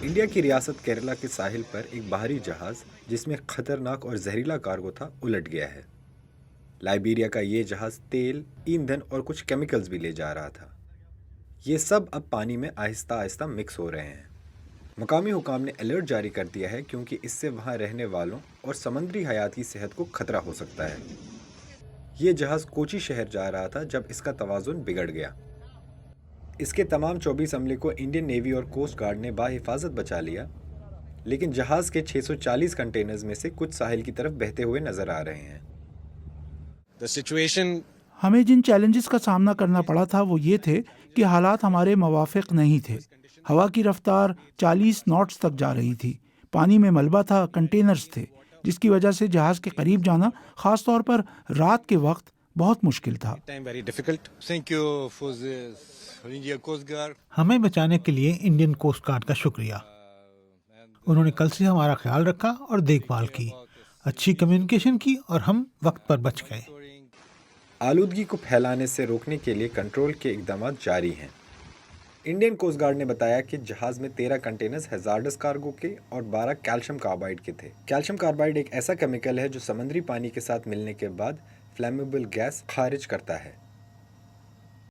India کی ریاست کیرلا کے ساحل پر ایک باہری جہاز جس میں خطرناک اور زہریلا کارگو تھا الٹ گیا ہے۔ لائبیریا کا یہ جہاز تیل، ایندھن اور کچھ کیمیکلز بھی لے جا رہا تھا۔ یہ سب اب پانی میں آہستہ آہستہ مکس ہو رہے ہیں۔ مقامی حکام نے الرٹ جاری کر دیا ہے کیونکہ اس سے وہاں رہنے والوں اور سمندری حیات کی صحت کو خطرہ ہو سکتا ہے۔ یہ جہاز کوچی شہر جا رہا تھا جب اس کا توازن بگڑ گیا۔ اس کے تمام 24 عملے کو انڈین نیوی اور کوسٹ گارڈ نے بحفاظت بچا لیا، لیکن جہاز کے 640 کنٹینرز میں سے کچھ ساحل کی طرف بہتے ہوئے نظر آ رہے ہیں۔ ہمیں جن چیلنجز کا سامنا کرنا پڑا تھا وہ یہ تھے کہ حالات ہمارے موافق نہیں تھے۔ ہوا کی رفتار 40 ناٹس تک جا رہی تھی، پانی میں ملبہ تھا، کنٹینرز تھے، جس کی وجہ سے جہاز کے قریب جانا خاص طور پر رات کے وقت بہت مشکل تھا۔ ہمیں بچانے کے لیے انڈین کوسٹ گارڈ کا شکریہ۔ انہوں نے کل سے ہمارا خیال رکھا اور دیکھ بھال کی، اچھی کمیونیکیشن کی اور ہم وقت پر بچ گئے۔ آلودگی کو پھیلانے سے روکنے کے لیے کنٹرول کے اقدامات جاری ہیں۔ انڈین کوسٹ گارڈ نے بتایا کہ جہاز میں 13 کنٹینرز ہیزارڈس کارگو کے اور 12 کیلشیم کاربائڈ کے تھے۔ کیلشیم کاربائڈ ایک ایسا کیمیکل ہے جو سمندری پانی کے ساتھ ملنے کے بعد فلیمیبل گیس خارج کرتا ہے۔